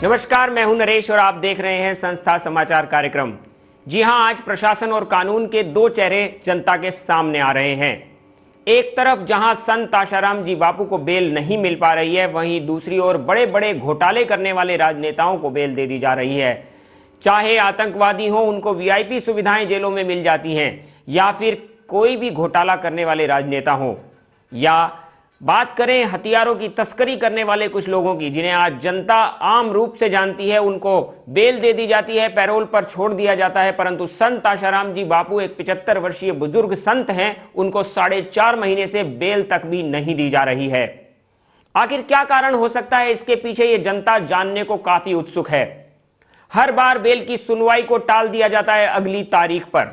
नमस्कार, मैं हूं नरेश और आप देख रहे हैं संस्था समाचार कार्यक्रम। जी हां, आज प्रशासन और कानून के दो चेहरे जनता के सामने आ रहे हैं। एक तरफ जहां संत आशाराम जी बापू को बेल नहीं मिल पा रही है, वहीं दूसरी ओर बड़े बड़े घोटाले करने वाले राजनेताओं को बेल दे दी जा रही है। चाहे आतंकवादी हो, उनको वीआईपी सुविधाएं जेलों में मिल जाती हैं, या फिर कोई भी घोटाला करने वाले राजनेता हो, या बात करें हथियारों की तस्करी करने वाले कुछ लोगों की, जिन्हें आज जनता आम रूप से जानती है, उनको बेल दे दी जाती है, पैरोल पर छोड़ दिया जाता है। परंतु संत आशाराम जी बापू एक 75 वर्षीय बुजुर्ग संत हैं, उनको 4.5 महीने से बेल तक भी नहीं दी जा रही है। आखिर क्या कारण हो सकता है इसके पीछे, ये जनता जानने को काफी उत्सुक है। हर बार बेल की सुनवाई को टाल दिया जाता है अगली तारीख पर।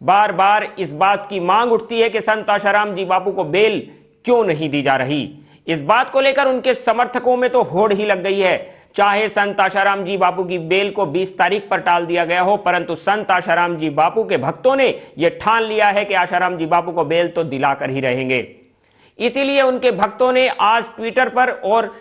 बार बार इस बात की मांग उठती है कि संत आशाराम जी बापू को बेल क्यों नहीं दी जा रही। इस बात को लेकर उनके समर्थकों में तो होड़ ही लग गई है। चाहे संत आशाराम जी बापू की बेल को 20 तारीख पर टाल दिया गया हो, परंतु संत आशाराम जी बापू के भक्तों ने यह ठान लिया है कि आशाराम जी बापू को बेल तो दिलाकर ही रहेंगे। इसीलिए उनके भक्तों ने आज ट्विटर पर और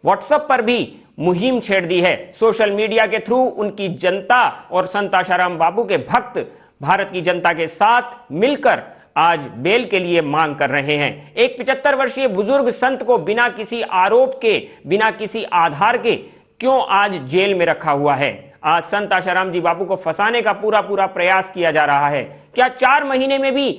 व्हाट्सएप पर भी मुहिम छेड़ दी है। सोशल मीडिया के थ्रू उनकी जनता और संत आशाराम बापू के भक्त भारत की जनता के साथ मिलकर आज बेल के लिए मांग कर रहे हैं। एक 75 वर्षीय बुजुर्ग संत को बिना किसी आरोप के, बिना किसी आधार के क्यों आज जेल में रखा हुआ है? आज संत आशाराम जी बापू को फंसाने का पूरा प्रयास किया जा रहा है। क्या 4 महीने में भी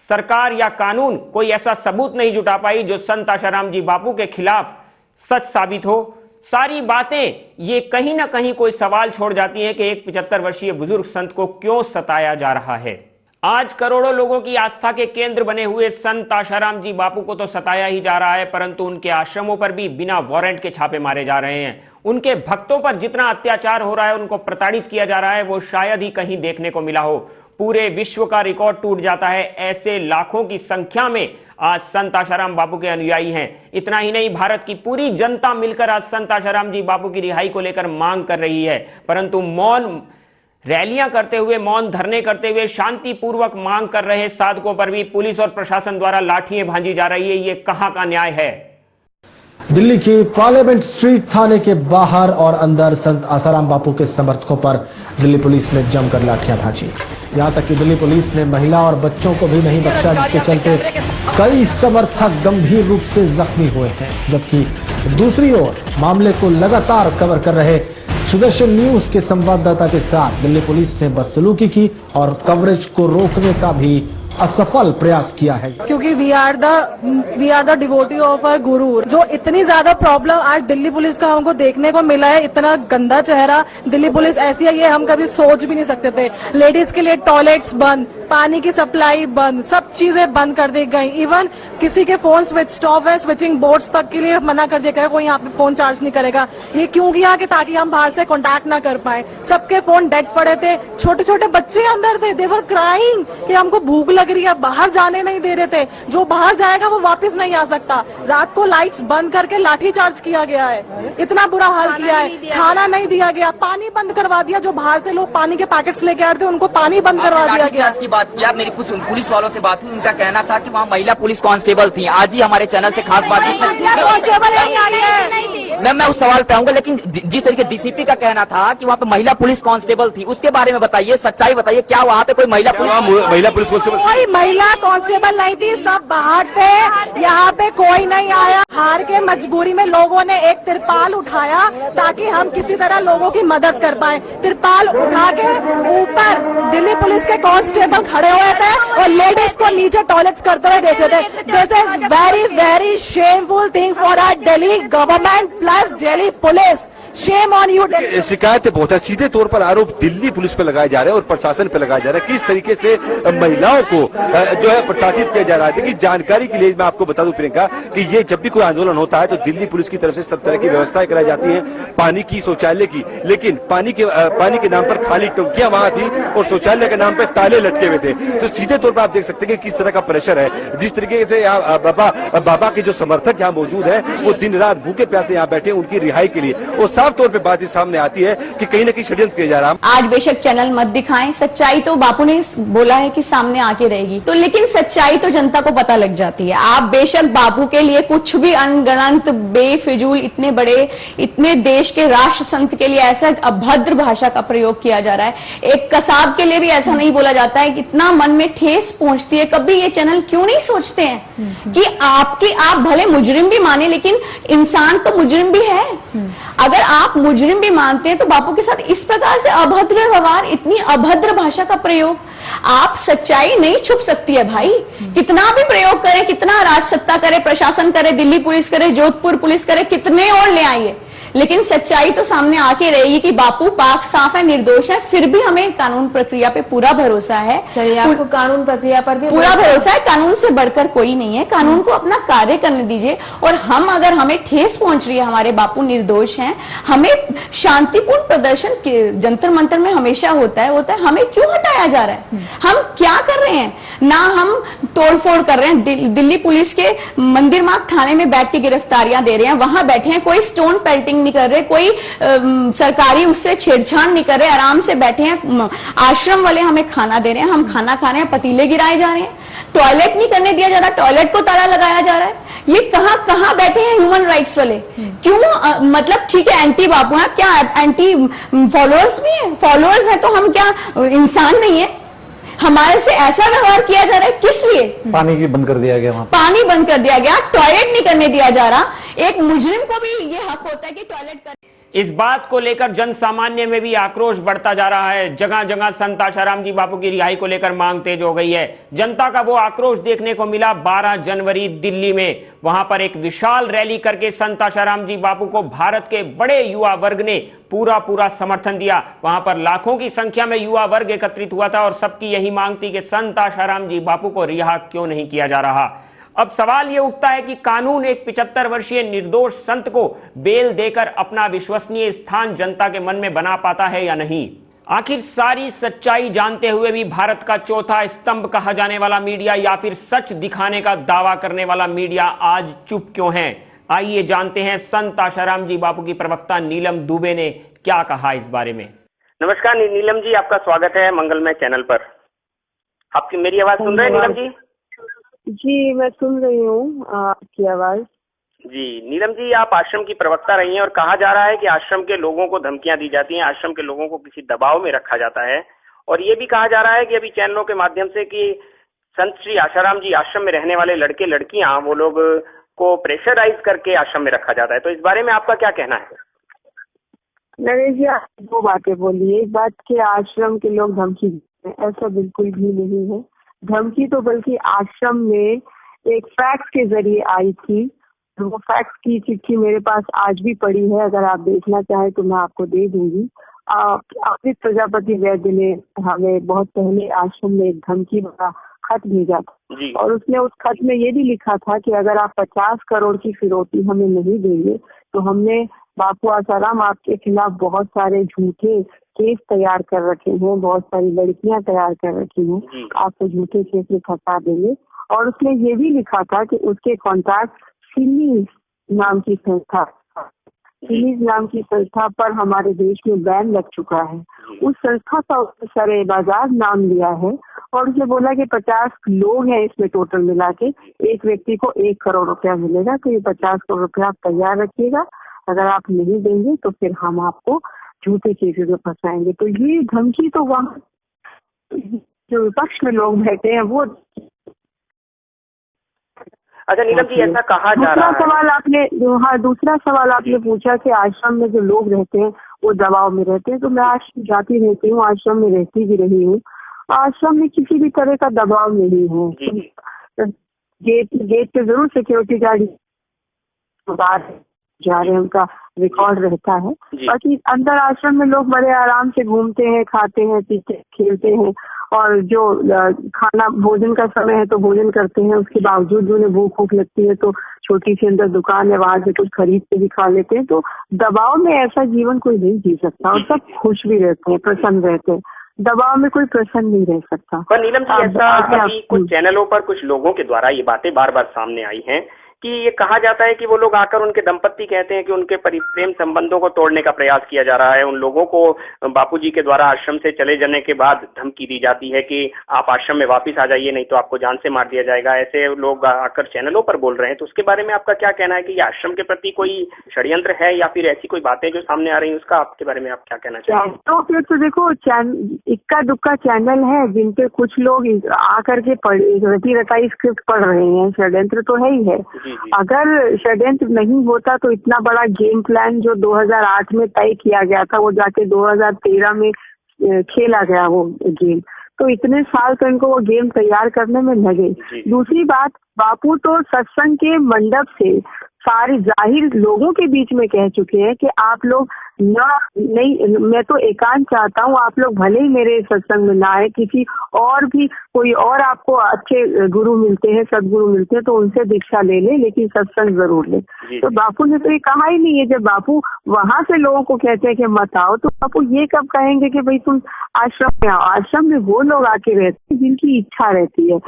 सरकार या कानून कोई ऐसा सबूत नहीं जुटा पाई जो संत आशाराम जी बापू के खिलाफ सच साबित हो? सारी बातें ये कहीं ना कहीं कोई सवाल छोड़ जाती हैं कि एक 75 वर्षीय बुजुर्ग संत को क्यों सताया जा रहा है। आज करोड़ों लोगों की आस्था के केंद्र बने हुए संत आशाराम जी बापू को तो सताया ही जा रहा है, परंतु उनके आश्रमों पर भी बिना वारंट के छापे मारे जा रहे हैं। उनके भक्तों पर जितना अत्याचार हो रहा है, उनको प्रताड़ित किया जा रहा है, वो शायद ही कहीं देखने को मिला हो। पूरे विश्व का रिकॉर्ड टूट जाता है। ऐसे लाखों की संख्या में आज संत आशाराम बापू के अनुयायी हैं। इतना ही नहीं, भारत की पूरी जनता मिलकर आज संत आशाराम जी बापू की रिहाई को लेकर मांग कर रही है, परंतु मौन रैलियां करते हुए, मौन धरने करते हुए शांतिपूर्वक मांग कर रहे साधकों पर भी पुलिस और प्रशासन द्वारा लाठियां भांजी जा रही है। ये कहां का न्याय है? दिल्ली की पार्लियामेंट स्ट्रीट थाने के बाहर और अंदर संत आशाराम बापू के समर्थकों पर दिल्ली पुलिस ने जमकर लाठियां भांजी। यहां तक कि दिल्ली पुलिस ने महिला और बच्चों को भी नहीं बख्शा, जिसके चलते कई समर्थक गंभीर रूप से जख्मी हुए हैं। जबकि दूसरी ओर मामले को लगातार कवर कर रहे सुदर्शन न्यूज के संवाददाता के साथ दिल्ली पुलिस ने बदसलूकी की और कवरेज को रोकने का भी असफल प्रयास किया है। क्योंकि we are the devotee of our guru. जो इतनी ज्यादा प्रॉब्लम आज दिल्ली पुलिस का हमको देखने को मिला है, इतना गंदा चेहरा दिल्ली पुलिस ऐसी है, ये हम कभी सोच भी नहीं सकते थे। लेडीज के लिए टॉयलेट्स बंद, पानी की सप्लाई बंद, सब चीजें बंद कर दी गई। इवन किसी के फोन स्विच ऑफ है, स्विचिंग बोर्ड्स तक के लिए मना कर दिया गया, कोई यहाँ पे फोन चार्ज नहीं करेगा। ये क्यों किया कि ताकि हम बाहर से कॉन्टैक्ट ना कर पाए। सबके फोन डेड पड़े थे, छोटे छोटे बच्चे अंदर थे, दे वर क्राइंग कि हमको भूख लग रही है, बाहर जाने नहीं दे रहे थे। जो बाहर जाएगा वो वापस नहीं आ सकता। रात को लाइट्स बंद करके लाठी चार्ज किया गया है, इतना बुरा हाल किया है। खाना नहीं दिया गया, पानी बंद करवा दिया। जो बाहर से लोग पानी के पैकेट्स लेके आ रहे थे, उनको पानी बंद करवा दिया गया। की बात किया, मेरी कुछ पुलिस वालों से बात हुई, उनका कहना था कि वहाँ महिला पुलिस कांस्टेबल थी। आज ही हमारे चैनल से खास बात मैं उस सवाल पे आऊंगा, लेकिन जिस तरीके डीसीपी का कहना था कि वहाँ पे महिला पुलिस कांस्टेबल थी, उसके बारे में बताइए, सच्चाई बताइए। क्या वहाँ पे कोई महिला पुलिस कांस्टेबल? कोई महिला कांस्टेबल नहीं थी, सब बाहर थे। यहाँ पे कोई नहीं आया। हार के मजबूरी में लोगों ने एक तिरपाल उठाया ताकि हम किसी तरह लोगों की मदद कर पाए। तिरपाल उठा के ऊपर दिल्ली पुलिस के कांस्टेबल खड़े हुए थे और लेडीज को नीचे टॉयलेट्स करते हुए देख रहे थे। This is very very shameful thing for our Delhi government plus Delhi police. Shame on you. शिकायतें बहुत है, सीधे तौर पर आरोप दिल्ली पुलिस पे लगाए जा रहे हैं और प्रशासन पे लगाया जा रहा है। किस तरीके से महिलाओं को जो है प्रशासित किया जा रहा है। देखिए, जानकारी के लिए मैं आपको बता दूं प्रियंका कि ये जब भी कोई आंदोलन होता है तो दिल्ली पुलिस की तरफ से सब तरह की व्यवस्थाएं कराई जाती है, पानी की, शौचालय की, लेकिन पानी के नाम पर खाली टंकियां वहां थी और शौचालय के नाम पर ताले लटके हुए थे। तो सीधे तौर पर आप देख सकते हैं कि किस तरह का प्रेशर है। जिस तरीके से बाबा के जो समर्थक यहाँ मौजूद है, वो दिन रात भूखे प्यासे यहाँ बैठे उनकी रिहाई के लिए, और साफ साफ तौर पे बात इस सामने आती है कि कहीं ना कहीं षड्यंत्र किया जा रहा है। आज बेशक चैनल मत दिखाएं, सच्चाई तो बापू ने बोला है कि सामने आके रहेगी, तो लेकिन सच्चाई तो जनता को पता लग जाती है। आप बेशक बापू के लिए कुछ भी अनगणत बेफिजूल इतने बड़े, इतने देश के राष्ट्र संत के लिए ऐसा अभद्र भाषा का प्रयोग किया जा रहा है। एक कसाब के लिए भी ऐसा नहीं बोला जाता है। कितना मन में ठेस पहुंचती है। कभी ये चैनल क्यों नहीं सोचते हैं कि आप भले मुजरिम भी माने, लेकिन इंसान तो मुजरिम भी है। अगर आप मुजरिम भी मानते हैं तो बापू के साथ इस प्रकार से अभद्र व्यवहार, इतनी अभद्र भाषा का प्रयोग, आप सच्चाई नहीं छुप सकती है भाई। कितना भी प्रयोग करे, कितना राज सत्ता करे, प्रशासन करे, दिल्ली पुलिस करे, जोधपुर पुलिस करे, कितने और ले आइए, लेकिन सच्चाई तो सामने आके रहेगी कि बापू पाक साफ है, निर्दोष है। फिर भी हमें कानून प्रक्रिया पे पूरा भरोसा है। चलिए, आपको कानून प्रक्रिया पर भी पूरा भरोसा है। कानून से बढ़कर कोई नहीं है। कानून को अपना कार्य करने दीजिए। और हम, अगर हमें ठेस पहुंच रही है, हमारे बापू निर्दोष हैं, हमें शांतिपूर्ण प्रदर्शन जंतर मंतर में हमेशा होता है, हमें क्यों हटाया जा रहा है? हम क्या कर रहे हैं? ना हम तोड़फोड़ कर रहे हैं। दिल्ली पुलिस के मंदिर मार्ग थाने में बैठ के गिरफ्तारियां दे रहे हैं, वहां बैठे हैं, कोई स्टोन पेल्टिंग नहीं कर रहे, कोई सरकारी उससे छेड़छाड़ नहीं कर रहे, आराम से बैठे हैं। आश्रम वाले हमें खाना दे रहे हैं, हम खाना खा रहे हैं, पतीले गिराए जा रहे हैं, टॉयलेट नहीं करने दिया जा रहा, टॉयलेट को ताला लगाया जा रहा है। ये कहां बैठे हैं ह्यूमन राइट्स वाले? क्यों? मतलब ठीक है, एंटी बापू है, क्या एंटी फॉलोअर्स भी हैं? फॉलोअर्स है तो हम क्या इंसान नहीं है? हमारे से ऐसा व्यवहार किया जा रहा है, किस लिए? पानी भी बंद कर दिया गया, वहां पानी बंद कर दिया गया, टॉयलेट नहीं करने दिया जा रहा। एक मुजरिम को भी ये हक होता है कि टॉयलेट कर। इस बात को लेकर जन सामान्य में भी आक्रोश बढ़ता जा रहा है। जगह जगह संत आशाराम जी बापू की रिहाई को लेकर मांग तेज हो गई है। जनता का वो आक्रोश देखने को मिला 12 जनवरी दिल्ली में। वहां पर एक विशाल रैली करके संत आशाराम जी बापू को भारत के बड़े युवा वर्ग ने पूरा समर्थन दिया। वहां पर लाखों की संख्या में युवा वर्ग एकत्रित हुआ था और सबकी यही मांग थी कि संत आशाराम जी बापू को रिहा क्यों नहीं किया जा रहा। अब सवाल यह उठता है कि कानून एक 75 वर्षीय निर्दोष संत को बेल देकर अपना विश्वसनीय स्थान जनता के मन में बना पाता है या नहीं। आखिर सारी सच्चाई जानते हुए भी भारत का चौथा स्तंभ कहा जाने वाला मीडिया या फिर सच दिखाने का दावा करने वाला मीडिया आज चुप क्यों है? आइए जानते हैं संत आशाराम जी बापू की प्रवक्ता नीलम दुबे ने क्या कहा इस बारे में। नमस्कार नीलम जी, आपका स्वागत है मंगलमय चैनल पर। आपकी मेरी आवाज सुन रहे हैं नीलम जी? जी, मैं सुन रही हूँ आपकी आवाज। जी नीलम जी, आप आश्रम की प्रवक्ता रही हैं और कहा जा रहा है कि आश्रम के लोगों को धमकियां दी जाती हैं, आश्रम के लोगों को किसी दबाव में रखा जाता है, और ये भी कहा जा रहा है कि अभी चैनलों के माध्यम से कि संत श्री आशाराम जी आश्रम में रहने वाले लड़के लड़कियां, वो लोग को प्रेशराइज करके आश्रम में रखा जाता है। तो इस बारे में आपका क्या कहना है? नरेश जी, आप दो बातें बोली। एक बात कि आश्रम के लोग धमकी देते हैं, ऐसा बिल्कुल भी नहीं है। धमकी तो बल्कि आश्रम में एक फैक्स के जरिए आई थी। वो फैक्स की चिट्ठी मेरे पास आज भी पड़ी है, अगर आप देखना चाहें तो मैं आपको दे दूंगी। अमृत प्रजापति वैद्य ने हमें बहुत पहले आश्रम में एक धमकी वाला खत भेजा था और उसने उस खत में ये भी लिखा था कि अगर आप 50 करोड़ की फिरौती हमें नहीं देंगे तो हमने बापू आसाराम आपके खिलाफ बहुत सारे झूठे केस तैयार कर रखे हैं, बहुत सारी लड़कियां तैयार कर रखी हैं, आपको झूठे केस में फंसा देंगे। और उसने ये भी लिखा था कि उसके कॉन्टैक्ट सिमीज नाम की संस्था, सिमीज नाम की संस्था पर हमारे देश में बैन लग चुका है। उस संस्था का उसने सरे बाजार नाम लिया है और उसने बोला कि 50 लोग हैं इसमें टोटल मिला के, एक व्यक्ति को 1 करोड़ रुपया मिलेगा, तो ये 50 करोड़ रुपया आप तैयार रखिएगा, अगर आप नहीं देंगे तो फिर हम आपको झूठे केसेस में फंसाएंगे। तो ये धमकी तो वहाँ जो विपक्ष में लोग बैठे हैं वो। अच्छा नीलम जी, ऐसा कहा जा रहा है। दूसरा सवाल आपने पूछा कि आश्रम में जो लोग रहते हैं वो दबाव में रहते हैं। तो मैं आश्रम जाती रहती हूँ, आश्रम में रहती भी रही हूँ। आश्रम में किसी भी तरह का दबाव नहीं है। गेट पे जरूर सिक्योरिटी गार्ड बाहर जा रहे हैं, उनका रिकॉर्ड रहता है। बाकी अंदर आश्रम में लोग बड़े आराम से घूमते हैं, खाते हैं, पीते, खेलते हैं और जो खाना भोजन का समय है तो भोजन करते हैं। उसके बावजूद जो उन्हें भूख लगती है तो छोटी सी अंदर दुकान है, वहां से कुछ खरीद के भी खा लेते हैं। तो दबाव में ऐसा जीवन कोई नहीं जी सकता और सब खुश भी रहते हैं, प्रसन्न रहते हैं। दबाव में कोई प्रसन्न नहीं रह सकता। पर नीलम जी, ऐसा कुछ चैनलों पर कुछ लोगों के द्वारा ये बातें बार बार सामने आई हैं कि ये कहा जाता है कि वो लोग आकर उनके दंपत्ति कहते हैं कि उनके प्रेम संबंधों को तोड़ने का प्रयास किया जा रहा है। उन लोगों को बापूजी के द्वारा आश्रम से चले जाने के बाद धमकी दी जाती है कि आप आश्रम में वापस आ जाइए, नहीं तो आपको जान से मार दिया जाएगा। ऐसे लोग आकर चैनलों पर बोल रहे हैं, तो उसके बारे में आपका क्या कहना है कि ये आश्रम के प्रति कोई षड्यंत्र है या फिर ऐसी कोई बातें जो सामने आ रही है, उसका आपके बारे में आप क्या कहना चाहेंगे? तो फिर तो देखो, इक्का दुक्का चैनल है जिन पे कुछ लोग आकर के रटी रटाई स्क्रिप्ट पढ़ रहे हैं। षड्यंत्र तो है ही है। अगर षड्यंत्र नहीं होता तो इतना बड़ा गेम प्लान जो 2008 में तय किया गया था, वो जाके 2013 में खेला गया वो गेम, तो इतने साल तो इनको वो गेम तैयार करने में लगे। दूसरी बात, बापू तो सत्संग के मंडप से सारे जाहिर लोगों के बीच में कह चुके हैं कि आप लोग नहीं, मैं तो एकांत चाहता हूँ, आप लोग भले ही मेरे सत्संग में ना आए, किसी और भी कोई और आपको अच्छे गुरु मिलते हैं, सदगुरु मिलते हैं तो उनसे दीक्षा ले ले, लेकिन सत्संग जरूर ले। तो बापू ने तो ये कहा ही नहीं है। जब बापू वहां से लोगों को कहते हैं कि मत आओ, तो बापू ये कब कहेंगे कि भाई तुम आश्रम में आओ? आश्रम में वो लोग आके रहते हैं जिनकी इच्छा रहती है।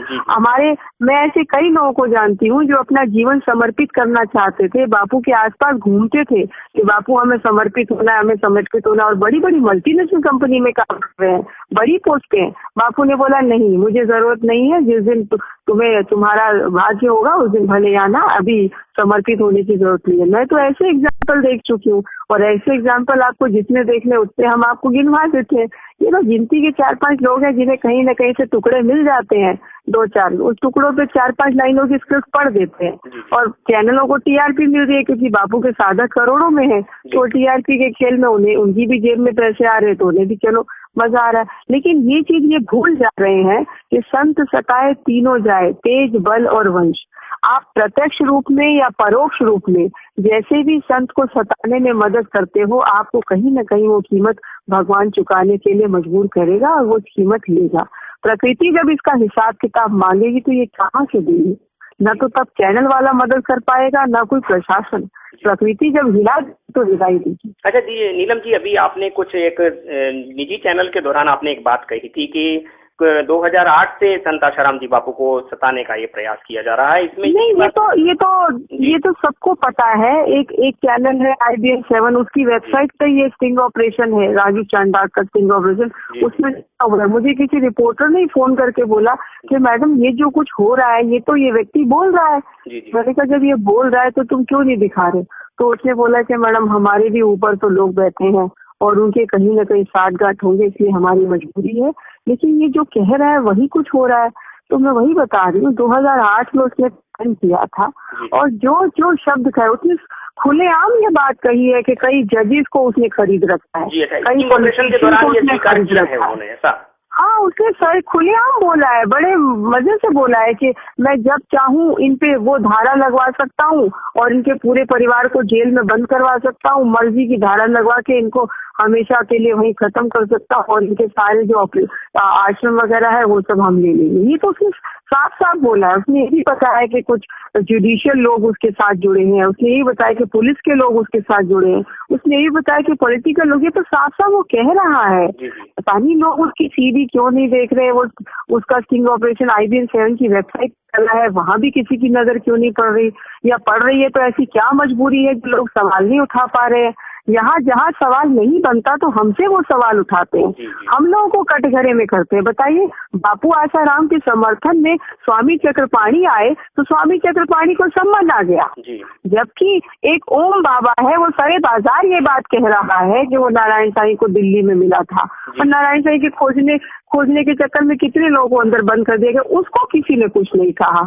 मैं ऐसे कई लोगों को जानती हूँ जो अपना जीवन समर्पित करना चाहते थे, बापू के आसपास घूमते थे कि बापू हमें समर्पित होना है, हमें समर्पित होना, और बड़ी बड़ी मल्टीनेशनल कंपनी में काम कर रहे हैं, बड़ी पोस्ट पे हैं। बापू ने बोला नहीं, मुझे जरूरत नहीं है, जिस दिन तुम्हें तुम्हारा भाग्य होगा उस दिन भले आना, अभी समर्पित होने की जरूरत नहीं है। मैं तो ऐसे एग्जाम्पल देख चुकी हूँ, और ऐसे एग्जाम्पल आपको जितने देखने उतने हम आपको गिनवा देते हैं। ये तो गिनती के 4-5 लोग हैं जिन्हें कहीं न कहीं से टुकड़े मिल जाते हैं, 2-4, उस टुकड़ों पे 4-5 लाइनों की स्क्रिप्ट पढ़ देते हैं, और चैनलों को टीआरपी मिल रही है क्योंकि बापू के साधक करोड़ों में है, तो टीआरपी के खेल में उन्हें, उनकी भी जेब में पैसे आ रहे हैं तो उन्हें भी चलो मजा आ रहा है। लेकिन ये चीज ये भूल जा रहे हैं कि संत सताए तीनों जाए, तेज, बल और वंश। आप प्रत्यक्ष रूप में या परोक्ष रूप में जैसे भी संत को सताने में मदद करते हो, आपको कहीं न कहीं वो कीमत भगवान चुकाने के लिए मजबूर करेगा, और वो कीमत लेगा। प्रकृति जब इसका हिसाब किताब मांगेगी तो ये कहाँ से देगी? न तो तब चैनल वाला मदद कर पाएगा, न कोई प्रशासन। प्रकृति जब हिला तो हिलाई देगी। अच्छा जी, नीलम जी, अभी आपने कुछ एक निजी चैनल के दौरान आपने एक बात कही थी कि 2008 से संत आशाराम जी बापू को सताने का ये प्रयास किया जा रहा है। इसमें नहीं, ये तो सबको पता है। एक चैनल है IBN 7, उसकी वेबसाइट पे ये स्टिंग ऑपरेशन है, राजू चांडाक का स्टिंग ऑपरेशन। उसमें मुझे किसी रिपोर्टर ने फोन करके बोला कि मैडम ये जो कुछ हो रहा है, ये तो ये व्यक्ति बोल रहा है। मैंने कहा जब ये बोल रहा है तो तुम क्यों नहीं दिखा रहे? तो उसने बोला कि मैडम हमारे भी ऊपर तो लोग बैठे हैं और उनके कहीं न कहीं साठगांठ होंगे, इसलिए हमारी मजबूरी है। लेकिन ये जो कह रहा है वही कुछ हो रहा है। तो मैं वही बता रही हूँ, 2008 में उसने किया था, और जो शब्द कहे उसने खुलेआम ये बात कही है कि कई जजेस को उसने खरीद रखा है, कई पॉलिटिशियन के दौरान उसने खरीद रखा है। हाँ, उसने सर खुलेआम बोला है, बड़े मजे से बोला है कि मैं जब चाहूँ इन पे वो धारा लगवा सकता हूँ और इनके पूरे परिवार को जेल में बंद करवा सकता हूँ, मर्जी की धारा लगवा के इनको हमेशा के लिए वहीं खत्म कर सकता हूँ, और इनके सारे जो आश्रम वगैरह है वो सब हम ले लेंगे। ये तो उसने साफ साफ बोला है। उसने यही बताया कि कुछ जुडिशियल लोग उसके साथ जुड़े हैं, उसने यही बताया कि पुलिस के लोग उसके साथ जुड़े हैं, उसने यही बताया कि पॉलिटिकल लोग, ये तो साफ साफ वो कह रहा है। पता नहीं लोग उसकी सीडी क्यों नहीं देख रहे। वो उसका स्टिंग ऑपरेशन IBN 7 की वेबसाइट कर रहा है, वहां भी किसी की नजर क्यों नहीं पड़ रही, या पड़ रही है तो ऐसी क्या मजबूरी है कि लोग सवाल नहीं उठा पा रहे हैं। यहाँ जहाँ सवाल नहीं बनता तो हमसे वो सवाल उठाते हैं, हम लोगों को कटघरे में करते हैं। बताइए, बापू आसाराम के समर्थन में स्वामी चक्रपाणी आए तो स्वामी चक्रपाणी को सम्मान आ गया, जबकि एक ओम बाबा है वो सारे बाजार ये बात कह रहा है कि वो नारायण साईं को दिल्ली में मिला था, और नारायण साईं के खोजने के चक्कर में कितने लोगों को अंदर बंद कर दिया गया, उसको किसी ने कुछ नहीं कहा।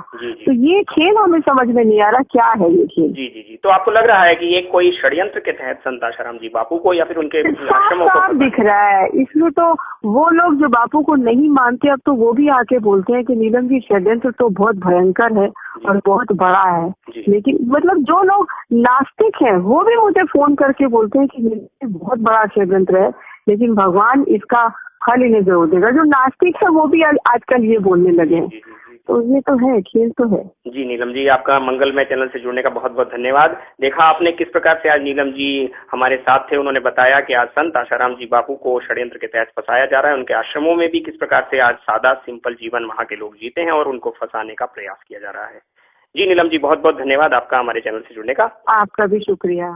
तो ये खेल हमें समझ में नहीं आ रहा, क्या है ये खेल? जी। तो आपको लग रहा है कि ये कोई षड्यंत्र के तहत संत आशाराम जी बापू को या फिर उनके आश्रमों को दिख रहा है? इसलिए तो वो लोग जो बापू को नहीं मानते अब तो वो भी आके बोलते हैं कि नीलम जी षड्यंत्र तो बहुत भयंकर है और बहुत बड़ा है। लेकिन मतलब जो लोग नास्तिक हैं वो भी मुझे फोन करके बोलते हैं कि बहुत बड़ा षड्यंत्र है, लेकिन भगवान इसका फल इन्हें जरूर देगा। जो नास्तिक है वो भी आजकल ये बोलने लगे हैं। तो ये तो है, खेल तो है। जी नीलम जी, आपका मंगलमय चैनल से जुड़ने का बहुत बहुत धन्यवाद। देखा आपने किस प्रकार से आज नीलम जी हमारे साथ थे। उन्होंने बताया कि आज संत आशाराम जी बापू को षड्यंत्र के तहत फंसाया जा रहा है। उनके आश्रमों में भी किस प्रकार से आज सादा सिंपल जीवन वहाँ के लोग जीते हैं और उनको फंसाने का प्रयास किया जा रहा है। जी नीलम जी, बहुत बहुत धन्यवाद आपका हमारे चैनल से जुड़ने का। आपका भी शुक्रिया।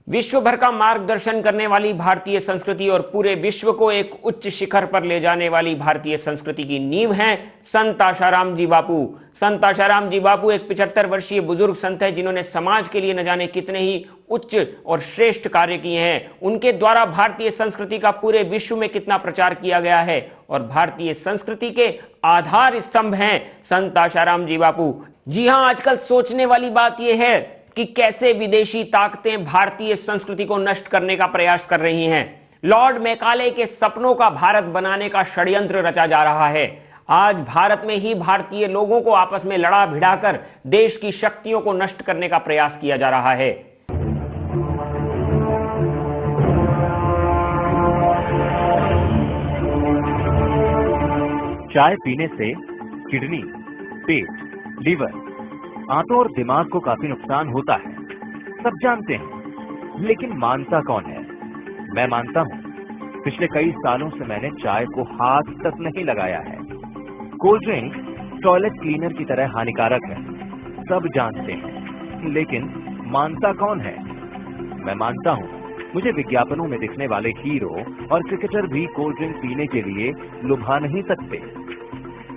विश्व भर का मार्गदर्शन करने वाली भारतीय संस्कृति और पूरे विश्व को एक उच्च शिखर पर ले जाने वाली भारतीय संस्कृति की नींव हैं संत आशाराम जी बापू। संत आशाराम जी बापू एक 75 वर्षीय बुजुर्ग संत है जिन्होंने समाज के लिए न जाने कितने ही उच्च और श्रेष्ठ कार्य किए हैं। उनके द्वारा भारतीय संस्कृति का पूरे विश्व में कितना प्रचार किया गया है और भारतीय संस्कृति के आधार स्तंभ हैं संत आशाराम जी बापू। जी हां, आजकल सोचने वाली बात यह है कि कैसे विदेशी ताकतें भारतीय संस्कृति को नष्ट करने का प्रयास कर रही हैं। लॉर्ड मैकाले के सपनों का भारत बनाने का षड्यंत्र रचा जा रहा है। आज भारत में ही भारतीय लोगों को आपस में लड़ा भिड़ाकर देश की शक्तियों को नष्ट करने का प्रयास किया जा रहा है। चाय पीने से किडनी, पेट, लीवर, आंतों और दिमाग को काफी नुकसान होता है, सब जानते हैं, लेकिन मानता कौन है? मैं मानता हूँ। पिछले कई सालों से मैंने चाय को हाथ तक नहीं लगाया है। कोल्ड ड्रिंक टॉयलेट क्लीनर की तरह हानिकारक है, सब जानते हैं, लेकिन मानता कौन है? मैं मानता हूँ। मुझे विज्ञापनों में दिखने वाले हीरो और क्रिकेटर भी कोल्ड ड्रिंक पीने के लिए लुभा नहीं सकते।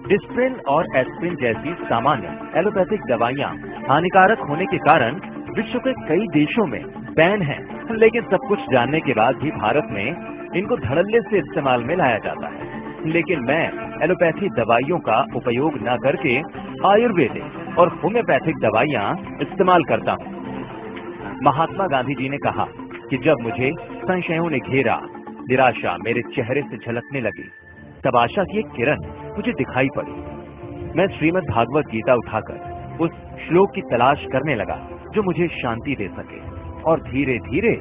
डिस्प्रिन और एस्प्रिन जैसी सामान्य एलोपैथिक दवाइयां हानिकारक होने के कारण विश्व के कई देशों में बैन हैं, लेकिन सब कुछ जानने के बाद भी भारत में इनको धड़ल्ले से इस्तेमाल में लाया जाता है। लेकिन मैं एलोपैथी दवाइयों का उपयोग न करके आयुर्वेदिक और होम्योपैथिक दवाइयां इस्तेमाल करता हूँ। महात्मा गांधी जी ने कहा कि जब मुझे संशयों ने घेरा, निराशा मेरे चेहरे से झलकने लगी, तब आशा की एक किरण मुझे दिखाई पड़ी। मैं श्रीमद् भागवत गीता उठाकर उस श्लोक की तलाश करने लगा जो मुझे शांति दे सके, और धीरे धीरे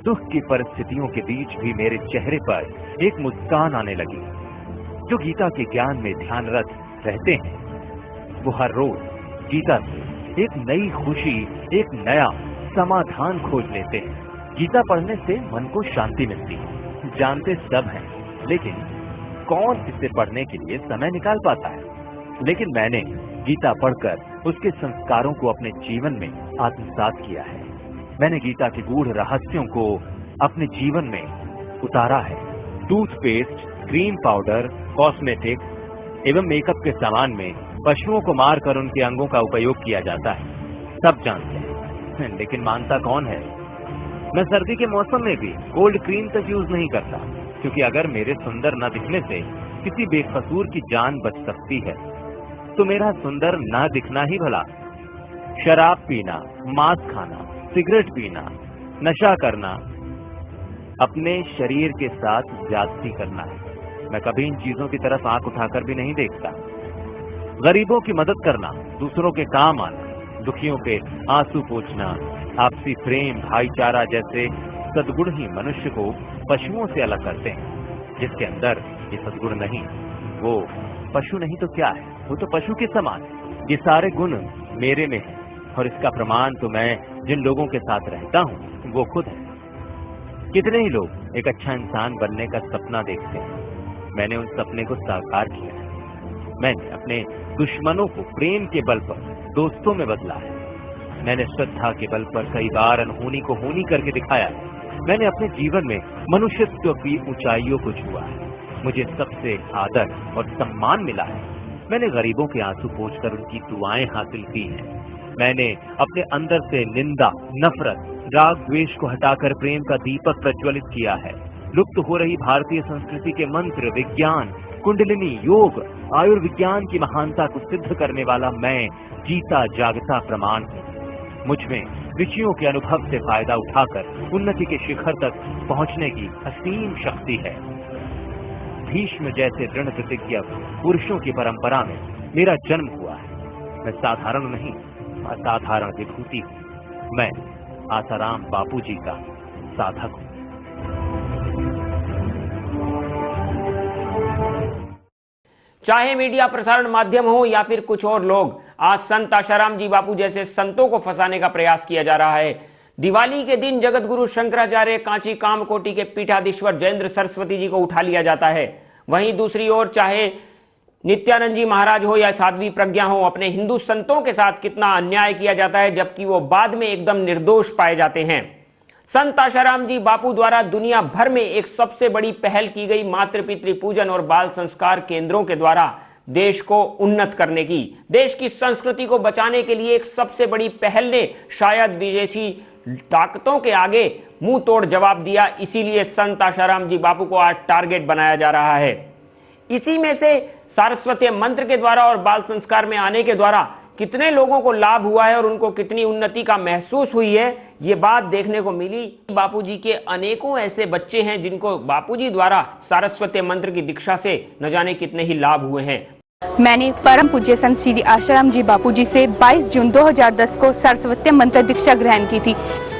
दुख की परिस्थितियों के बीच भी मेरे चेहरे पर एक मुस्कान आने लगी। जो गीता के ज्ञान में ध्यानरत रहते हैं वो हर रोज गीता से एक नई खुशी, एक नया समाधान खोज लेते हैं। गीता पढ़ने से मन को शांति मिलती है। जानते सब हैं, लेकिन कौन इसे पढ़ने के लिए समय निकाल पाता है? लेकिन मैंने गीता पढ़कर उसके संस्कारों को अपने जीवन में आत्मसात किया है। मैंने गीता के गूढ़ रहस्यों को अपने जीवन में उतारा है। टूथपेस्ट, क्रीम पाउडर, कॉस्मेटिक एवं मेकअप के सामान में पशुओं को मारकर उनके अंगों का उपयोग किया जाता है, सब जानते हैं, लेकिन मानता कौन है? मैं सर्दी के मौसम में भी कोल्ड क्रीम तक यूज नहीं करता, क्योंकि अगर मेरे सुंदर न दिखने से किसी बेकसूर की जान बच सकती है तो मेरा सुंदर न दिखना ही भला। शराब पीना, मांस खाना, सिगरेट पीना, नशा करना, अपने शरीर के साथ ज्यादती करना है। मैं कभी इन चीजों की तरफ आंख उठाकर भी नहीं देखता। गरीबों की मदद करना, दूसरों के काम आना, दुखियों के आंसू पोंछना, आपसी प्रेम, भाईचारा जैसे सद्गुण ही मनुष्य को पशुओं से अलग करते हैं। जिसके अंदर ये सद्गुण नहीं, वो पशु नहीं तो क्या है, वो तो पशु के समान है। ये सारे गुण मेरे में है, और इसका प्रमाण तो मैं जिन लोगों के साथ रहता हूँ वो खुद है। कितने ही लोग एक अच्छा इंसान बनने का सपना देखते हैं, मैंने उन सपने को साकार किया है। मैंने अपने दुश्मनों को प्रेम के बल पर दोस्तों में बदला है। मैंने श्रद्धा के बल पर कई बार अनहोनी को होनी करके दिखाया है। मैंने अपने जीवन में मनुष्यत्व की ऊंचाइयों को छुआ है। मुझे सबसे आदर और सम्मान मिला है। मैंने गरीबों के आंसू पोंछकर उनकी दुआएं हासिल की हैं। मैंने अपने अंदर से निंदा, नफरत, राग, द्वेष को हटाकर प्रेम का दीपक प्रज्वलित किया है। लुप्त हो रही भारतीय संस्कृति के मंत्र, विज्ञान, कुंडलिनी, योग, आयुर्विज्ञान की महानता को सिद्ध करने वाला मैं जीता जागता प्रमाण हूँ। मुझ में ऋषियों के अनुभव से फायदा उठाकर उन्नति के शिखर तक पहुंचने की असीम शक्ति है। भीष्म जैसे दृढ़ प्रतिज्ञ पुरुषों की परंपरा में मेरा जन्म हुआ है। मैं साधारण नहीं, असाधारण विभूति हूँ। मैं आसाराम बापू जी का साधक हूँ। चाहे मीडिया प्रसारण माध्यम हो या फिर कुछ और लोग, आज संत आशाराम जी बापू जैसे संतों को फंसाने का प्रयास किया जा रहा है। दिवाली के दिन जगत गुरु शंकराचार्य, कांची कामकोटि के पीठाधीश्वर जयेंद्र सरस्वती जी को उठा लिया जाता है। वहीं दूसरी ओर चाहे नित्यानंद जी महाराज हो या साध्वी प्रज्ञा हो, अपने हिंदू संतों के साथ कितना अन्याय किया जाता है, जबकि वो बाद में एकदम निर्दोष पाए जाते हैं। संत आशाराम जी बापू द्वारा दुनिया भर में एक सबसे बड़ी पहल की गई मातृ पितृ पूजन और बाल संस्कार केंद्रों के द्वारा देश को उन्नत करने की, देश की संस्कृति को बचाने के लिए एक सबसे बड़ी पहल ने शायद विदेशी ताकतों के आगे मुंह तोड़ जवाब दिया। इसीलिए संत आशाराम जी बापू को आज टारगेट बनाया जा रहा है। इसी में से सारस्वती मंत्र के द्वारा और बाल संस्कार में आने के द्वारा कितने लोगों को लाभ हुआ है और उनको कितनी उन्नति का महसूस हुई है, ये बात देखने को मिली। बापूजी के अनेकों ऐसे बच्चे हैं जिनको बापूजी द्वारा सारस्वती मंत्र की दीक्षा से न जाने कितने ही लाभ हुए हैं। मैंने परम पूज्य संत श्री आशाराम जी बापूजी से 22 जून 2010 को सारस्वती मंत्र दीक्षा ग्रहण की थी।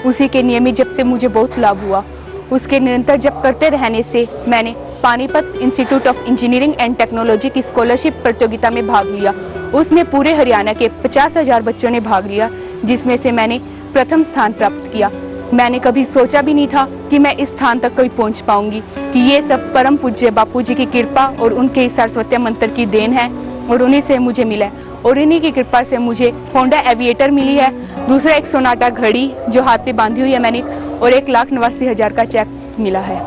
उसी के नियमित जब से मुझे बहुत लाभ हुआ। उसके निरंतर जप करते रहने से मैंने Panipat institute of engineering and technology की स्कॉलरशिप प्रतियोगिता में भाग लिया। उसमें पूरे हरियाणा के 50,000 बच्चों ने भाग लिया, जिसमें से मैंने प्रथम स्थान प्राप्त किया। मैंने कभी सोचा भी नहीं था कि मैं इस स्थान तक कोई पहुंच पाऊंगी, कि ये सब परम पूज्य बापूजी की कृपा और उनके सारस्वती मंत्र की देन है और उन्हीं से मुझे मिला है। और इन्हीं की कृपा से मुझे होंडा एविएटर मिली है, दूसरा एक सोनाटा घड़ी जो हाथ पे बांधी हुई है मैंने, और 1,89,000 का चेक मिला है।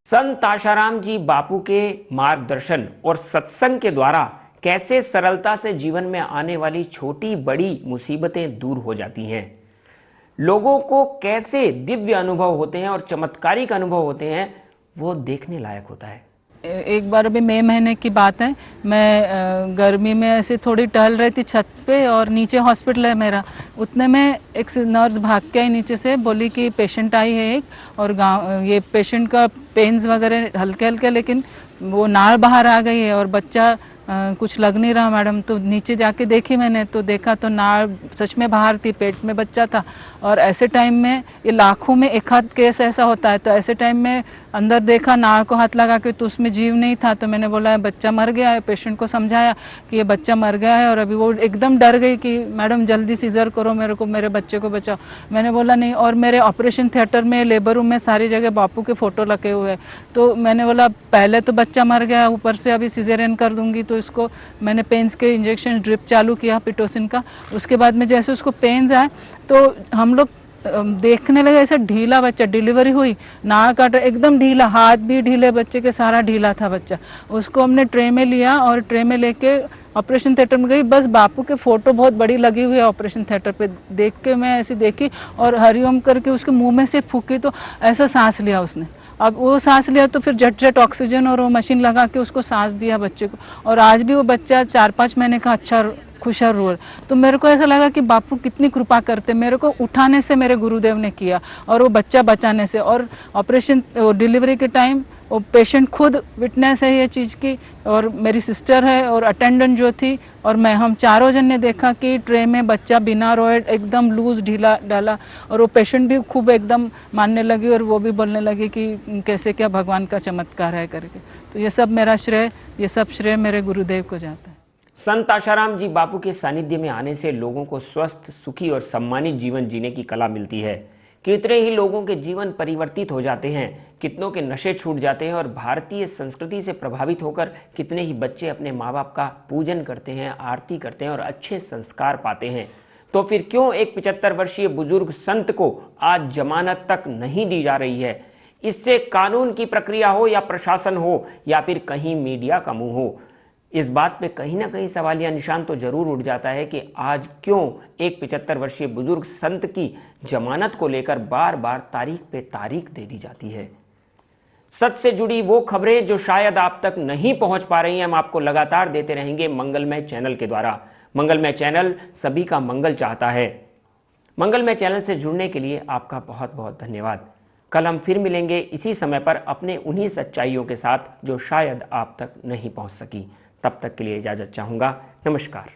संत आशाराम जी बापू के मार्गदर्शन और सत्संग के द्वारा कैसे सरलता से जीवन में आने वाली छोटी बड़ी मुसीबतें दूर हो जाती हैं, लोगों को कैसे दिव्य अनुभव होते हैं और चमत्कारिक अनुभव होते हैं, वो देखने लायक होता है। एक बार अभी मई महीने की बात है, मैं गर्मी में ऐसे थोड़ी टहल रही थी छत पे और नीचे हॉस्पिटल है मेरा। उतने में एक नर्स भाग के आई नीचे से, बोली कि पेशेंट आई है एक और गाँव ये पेशेंट का पेन्स वगैरह हल्के हल्के, लेकिन वो नाड़ बाहर आ गई है और बच्चा कुछ लग नहीं रहा मैडम। तो नीचे जाके देखी मैंने तो देखा तो नाड़ सच में बाहर थी, पेट में बच्चा था। और ऐसे टाइम में ये लाखों में एक आध केस ऐसा होता है, तो ऐसे टाइम में अंदर देखा नाड़ को हाथ लगा के तो उसमें जीव नहीं था। तो मैंने बोला बच्चा मर गया है, पेशेंट को समझाया कि ये बच्चा मर गया है। और अभी वो एकदम डर गई कि मैडम जल्दी सीजर करो, मेरे को मेरे बच्चे को बचाओ। मैंने बोला नहीं, और मेरे ऑपरेशन थिएटर में लेबर रूम में सारी जगह बापू के फोटो लगे हुए हैं। तो मैंने बोला पहले तो बच्चा मर गया, ऊपर से अभी सीजरियन कर दूंगी। तो इसको मैंने पेन्स के इंजेक्शन ड्रिप चालू किया पिटोसिन का। उसके बाद में जैसे उसको पेन्स आए तो हम लोग देखने लगे ऐसा ढीला बच्चा, डिलीवरी हुई नाड़ काटा एकदम ढीला, हाथ भी ढीले बच्चे के, सारा ढीला था बच्चा। उसको हमने ट्रे में लिया और ट्रे में लेके ऑपरेशन थिएटर में गई। बस बापू के फोटो बहुत बड़ी लगी हुई है ऑपरेशन थिएटर पे, देख के मैं ऐसी देखी और हरिओम करके उसके मुंह में से फूकी तो ऐसा सांस लिया उसने। अब वो सांस लिया तो फिर झट झट ऑक्सीजन और वो मशीन लगा के उसको सांस दिया बच्चे को। और आज भी वो बच्चा 4-5 महीने का अच्छा खुशहाल हुआ। तो मेरे को ऐसा लगा कि बापू कितनी कृपा करते, मेरे को उठाने से मेरे गुरुदेव ने किया और वो बच्चा बचाने से। और ऑपरेशन डिलीवरी के टाइम वो पेशेंट खुद विटनेस है ये चीज़ की, और मेरी सिस्टर है और अटेंडेंट जो थी और मैं, हम चारों जन ने देखा कि ट्रे में बच्चा बिना रोए एकदम लूज ढीला डाला। और वो पेशेंट भी खूब एकदम मानने लगी और वो भी बोलने लगी कि कैसे क्या भगवान का चमत्कार है करके। तो ये सब मेरा श्रेय, ये सब श्रेय मेरे गुरुदेव को जाता है। संत आशाराम जी बापू के सानिध्य में आने से लोगों को स्वस्थ, सुखी और सम्मानित जीवन जीने की कला मिलती है। कितने ही लोगों के जीवन परिवर्तित हो जाते हैं, कितनों के नशे छूट जाते हैं और भारतीय संस्कृति से प्रभावित होकर कितने ही बच्चे अपने माँ बाप का पूजन करते हैं, आरती करते हैं और अच्छे संस्कार पाते हैं। तो फिर क्यों एक 75 वर्षीय बुजुर्ग संत को आज जमानत तक नहीं दी जा रही है? इससे कानून की प्रक्रिया हो या प्रशासन हो या फिर कहीं मीडिया का मुंह हो, इस बात पे कहीं ना कहीं सवालिया निशान तो जरूर उठ जाता है कि आज क्यों एक 75 वर्षीय बुजुर्ग संत की जमानत को लेकर बार बार तारीख पे तारीख दे दी जाती है। सच से जुड़ी वो खबरें जो शायद आप तक नहीं पहुंच पा रही हैं, हम आपको लगातार देते रहेंगे मंगलमय चैनल के द्वारा। मंगलमय चैनल सभी का मंगल चाहता है। मंगलमय चैनल से जुड़ने के लिए आपका बहुत बहुत धन्यवाद। कल हम फिर मिलेंगे इसी समय पर अपने उन्हीं सच्चाइयों के साथ जो शायद आप तक नहीं पहुंच सकी। तब तक के लिए इजाजत चाहूंगा। नमस्कार।